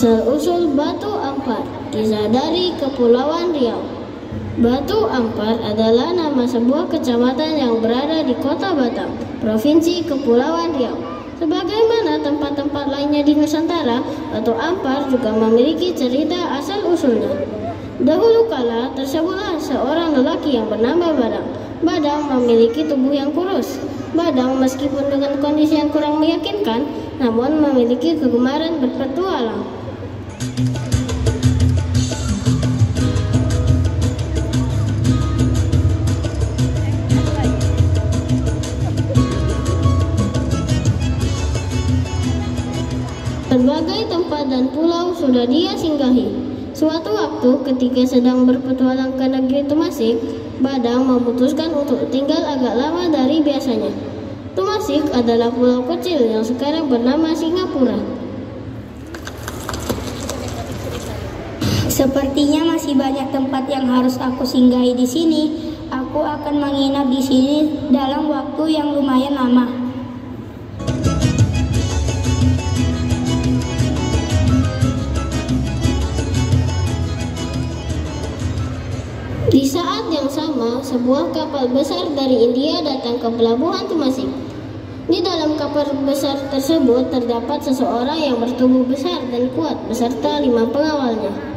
Asal-usul Batu Ampar, kisah dari Kepulauan Riau. Batu Ampar adalah nama sebuah kecamatan yang berada di Kota Batam, Provinsi Kepulauan Riau. Sebagaimana tempat-tempat lainnya di Nusantara, Batu Ampar juga memiliki cerita asal-usulnya. Dahulu kala tersebutlah seorang lelaki yang bernama Badang. Badang memiliki tubuh yang kurus. Badang meskipun dengan kondisi yang kurang meyakinkan, namun memiliki kegemaran berpetualang. Berbagai tempat dan pulau sudah dia singgahi. Suatu waktu ketika sedang berpetualang ke negeri Tumasik, Badang memutuskan untuk tinggal agak lama dari biasanya. Tumasik adalah pulau kecil yang sekarang bernama Singapura. Sepertinya masih banyak tempat yang harus aku singgahi di sini. Aku akan menginap di sini dalam waktu yang lumayan lama. Di saat yang sama, sebuah kapal besar dari India datang ke pelabuhan Tumasik. Di dalam kapal besar tersebut terdapat seseorang yang bertubuh besar dan kuat beserta 5 pengawalnya.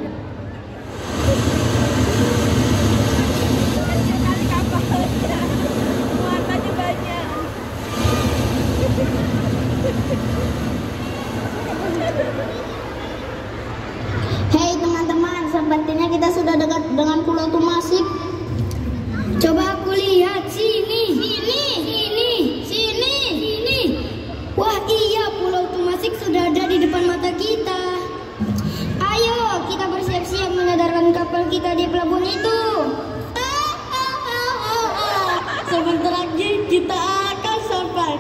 Hei teman-teman, sepertinya kita sudah dekat dengan Pulau Tumasik. Coba aku lihat, sini. Wah iya, Pulau Tumasik sudah ada di depan mata kita. Ayo, kita bersiap-siap mendadarkan kapal kita di pelabuhan itu. Sebentar lagi kita akan sampai.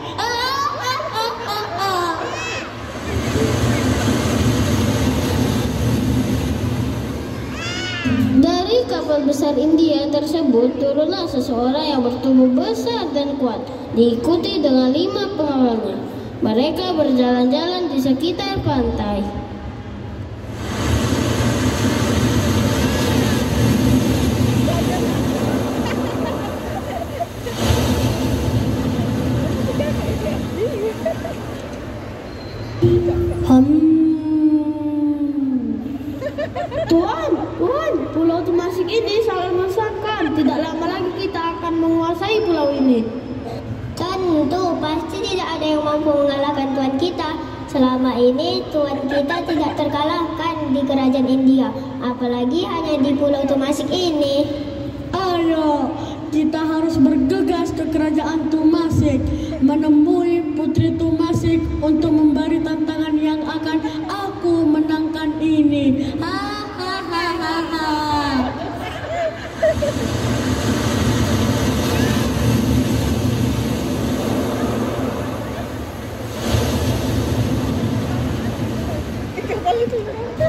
Dari kapal besar India tersebut turunlah seseorang yang bertubuh besar dan kuat, diikuti dengan 5 pengawalnya. Mereka berjalan-jalan di sekitar pantai. Tuan, Pulau Tumasik ini sangat menyesakan. Tidak lama lagi kita akan menguasai pulau ini. Tentu, pasti tidak ada yang mampu mengalahkan tuan kita. Selama ini tuan kita tidak terkalahkan di kerajaan India, apalagi hanya di Pulau Tumasik ini. Ayo, kita harus bergegas ke kerajaan Tumasik, menemui Putri Tumasik untuk memberi tantangan yang akan aku menangkan ini.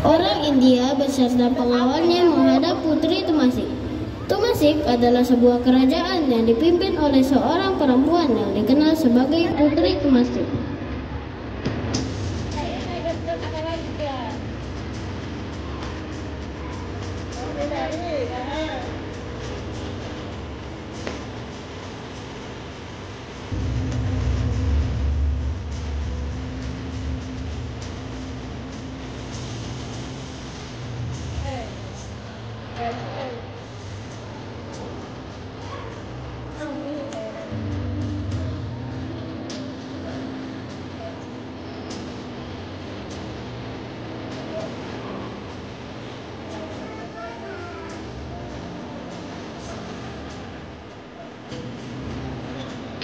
Orang India beserta pengawalnya menghadap Putri Tumasik. Tumasik adalah sebuah kerajaan yang dipimpin oleh seorang perempuan yang dikenal sebagai Putri Tumasik.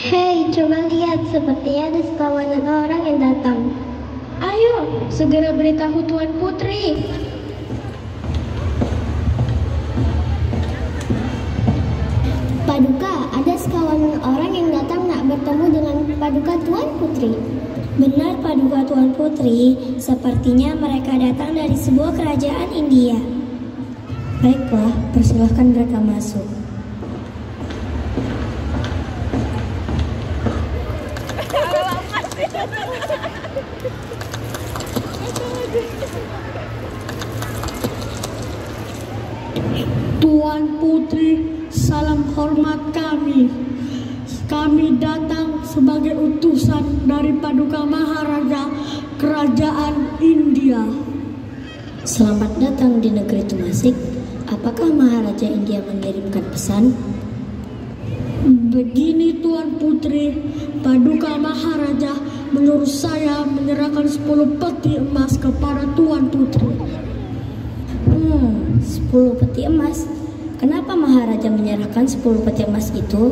Hei, coba lihat, sepertinya ada sekawanan orang yang datang. Ayo, segera beritahu Tuan Putri. Paduka, ada sekawanan orang yang datang nak bertemu dengan Paduka Tuan Putri. Benar Paduka Tuan Putri, sepertinya mereka datang dari sebuah kerajaan India. Baiklah, persilahkan mereka masuk. Tuan Putri, salam hormat kami. Kami datang sebagai utusan dari Paduka Maharaja Kerajaan India. Selamat datang di negeri Tumasik. Apakah Maharaja India mengirimkan pesan? Begini Tuan Putri, Paduka Maharaja menyuruh saya menyerahkan 10 peti emas kepada Tuan Putri. 10 peti emas. Kenapa Maharaja menyerahkan 10 peti emas itu?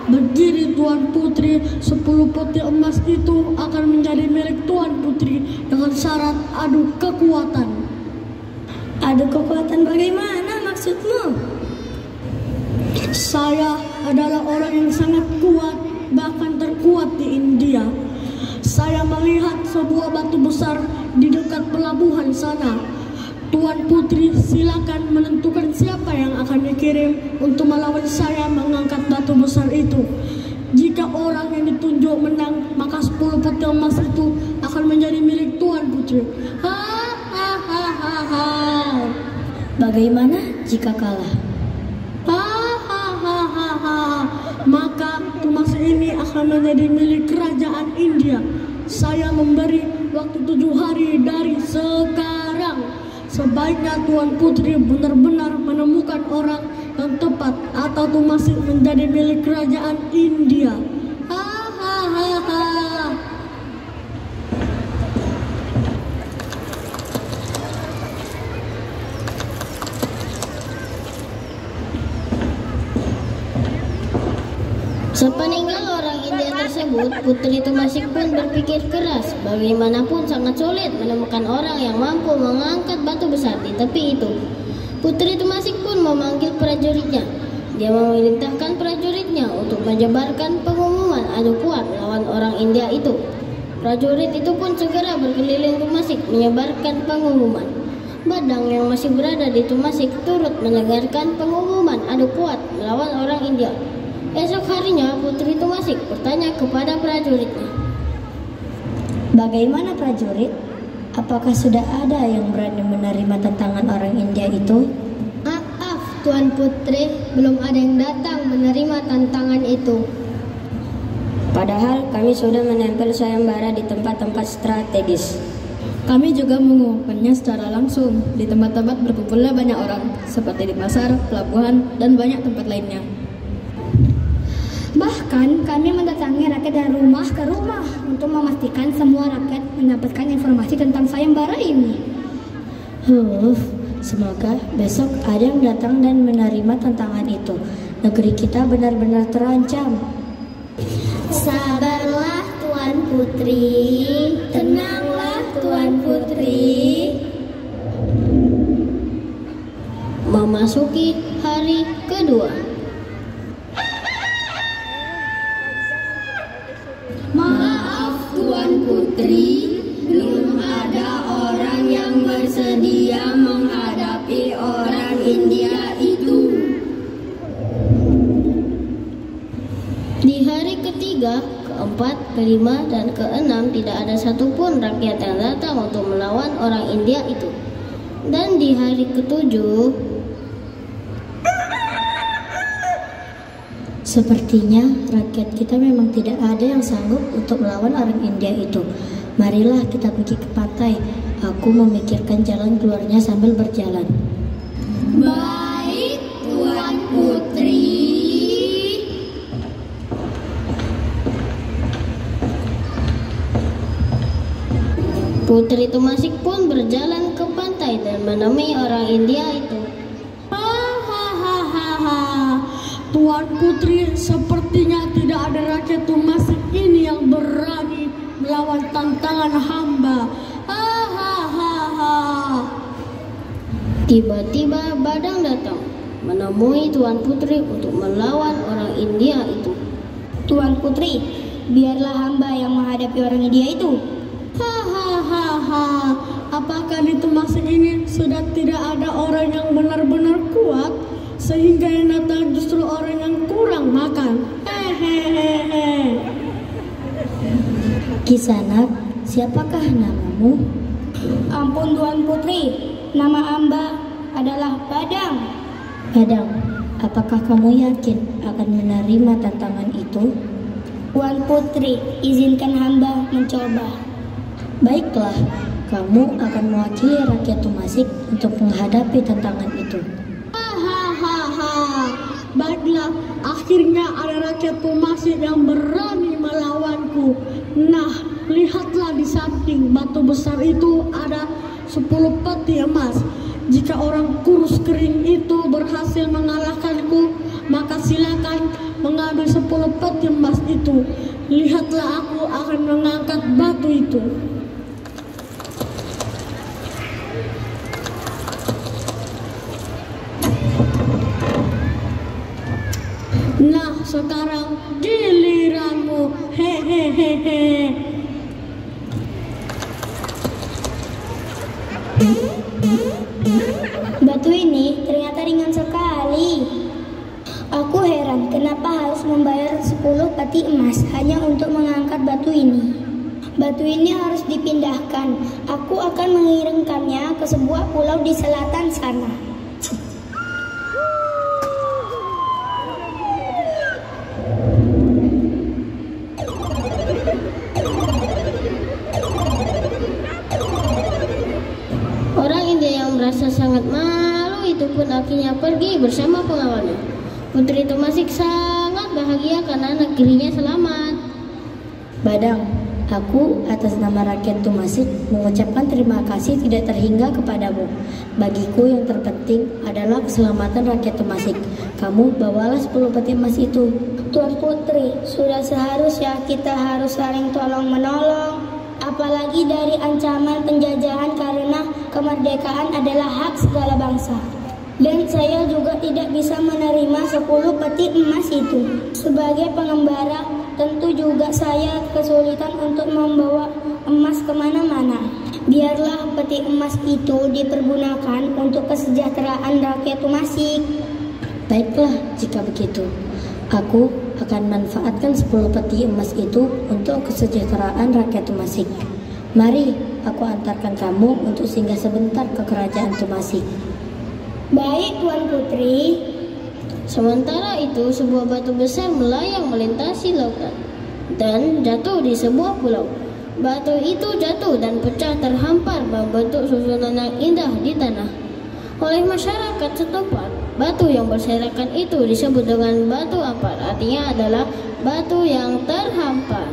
Begini Tuan Putri, 10 peti emas itu akan menjadi milik Tuan Putri dengan syarat adu kekuatan. Adu kekuatan bagaimana maksudmu? Saya adalah orang yang sangat kuat, bahkan terkuat di India. Saya melihat sebuah batu besar di dekat pelabuhan sana. Tuan Putri, silakan menentukan siapa yang akan dikirim untuk melawan saya mengangkat batu besar itu. Jika orang yang ditunjuk menang, maka 10 peti emas itu akan menjadi milik Tuan Putri. Bagaimana jika kalah? Maka emas ini akan menjadi milik kerajaan India. Saya memberi waktu 7 hari dari sekarang. Sebaiknya Tuan Putri benar-benar menemukan orang yang tepat atau Tumasik menjadi milik kerajaan India. Sepeninggal orang India tersebut, Putri Tumasik pun berpikir keras. Bagaimanapun sangat sulit menemukan orang yang mampu mengangkat batu besar di tepi itu. Putri Tumasik pun memanggil prajuritnya. Dia memerintahkan prajuritnya untuk menyebarkan pengumuman adu kuat melawan orang India itu. Prajurit itu pun segera berkeliling Tumasik menyebarkan pengumuman. Badang yang masih berada di Tumasik turut mendengarkan pengumuman adu kuat melawan orang India. Esok harinya Putri Tumasik bertanya kepada prajuritnya. Bagaimana prajurit? Apakah sudah ada yang berani menerima tantangan orang India itu? Maaf Tuan Putri, belum ada yang datang menerima tantangan itu. Padahal kami sudah menempel sayembara di tempat-tempat strategis. Kami juga mengumumkannya secara langsung di tempat-tempat berkumpulnya banyak orang, seperti di pasar, pelabuhan, dan banyak tempat lainnya. Bahkan kami mendatangi rakyat dari rumah ke rumah untuk memastikan semua rakyat mendapatkan informasi tentang sayembara ini. Semoga besok ada yang datang dan menerima tantangan itu. Negeri kita benar-benar terancam. Sabarlah Tuan Putri, tenanglah Tuan Putri. Memasuki hari kedua. Maaf Tuan Putri, belum ada orang yang bersedia menghadapi orang India itu. Di hari ketiga, keempat, kelima, dan keenam tidak ada satupun rakyat yang datang untuk melawan orang India itu. Dan di hari ketujuh, sepertinya rakyat kita memang tidak ada yang sanggup untuk melawan orang India itu. Marilah kita pergi ke pantai. Aku memikirkan jalan keluarnya sambil berjalan. Baik Tuan Putri. Putri Tumasik pun berjalan ke pantai dan menemui orang India itu. Tuan Putri, sepertinya tidak ada rakyat Tumasik ini yang berani melawan tantangan hamba. Tiba-tiba Badang datang menemui Tuan Putri untuk melawan orang India itu. Tuan Putri, biarlah hamba yang menghadapi orang India itu. Apakah di Tumasik ini sudah tidak ada orang yang benar-benar kuat, sehingga yang datang justru orang yang kurang makan? Kisanak, siapakah namamu? Ampun Tuan Putri, nama hamba adalah Badang. Badang, apakah kamu yakin akan menerima tantangan itu? Tuan Putri, izinkan hamba mencoba. Baiklah, kamu akan mewakili rakyat Tumasik untuk menghadapi tantangan itu. Hahaha. Baiklah, akhirnya ada rakyat Tumasik yang berani melawanku. Nah, lihatlah di samping batu besar itu ada 10 peti emas. Jika orang kurus kering itu berhasil mengalahkanku, maka silakan mengambil 10 peti emas itu. Lihatlah, aku akan mengangkat batu itu. Nah, sekarang giliranmu. Hehehehe. Batu ini ternyata ringan sekali. Aku heran kenapa harus membayar 10 peti emas hanya untuk mengangkat batu ini. Batu ini harus dipindahkan. Aku akan mengirimkannya ke sebuah pulau di selatan sana. Orang India yang merasa sangat malu itu pun akhirnya pergi bersama pengawalnya. Putri Tumasik sangat bahagia karena negerinya selamat. Badang, aku atas nama rakyat Tumasik mengucapkan terima kasih tidak terhingga kepadamu. Bagiku yang terpenting adalah keselamatan rakyat Tumasik. Kamu bawalah 10 peti emas itu. Tuan Putri, sudah seharusnya kita harus saling tolong-menolong. Apalagi dari ancaman penjajahan karena kemerdekaan adalah hak segala bangsa. Dan saya juga tidak bisa menerima 10 peti emas itu. Sebagai pengembara, tentu juga saya kesulitan untuk membawa emas kemana-mana. Biarlah peti emas itu dipergunakan untuk kesejahteraan rakyat Tumasik. Baiklah, jika begitu. Aku akan manfaatkan 10 peti emas itu untuk kesejahteraan rakyat Tumasik. Mari, aku antarkan kamu untuk singgah sebentar ke kerajaan Tumasik. Baik, Tuan Putri. Sementara itu, sebuah batu besar melayang melintasi lautan dan jatuh di sebuah pulau. Batu itu jatuh dan pecah terhampar membentuk susunan yang indah di tanah. Oleh masyarakat setempat, batu yang berserakan itu disebut dengan batu ampar, artinya adalah batu yang terhampar.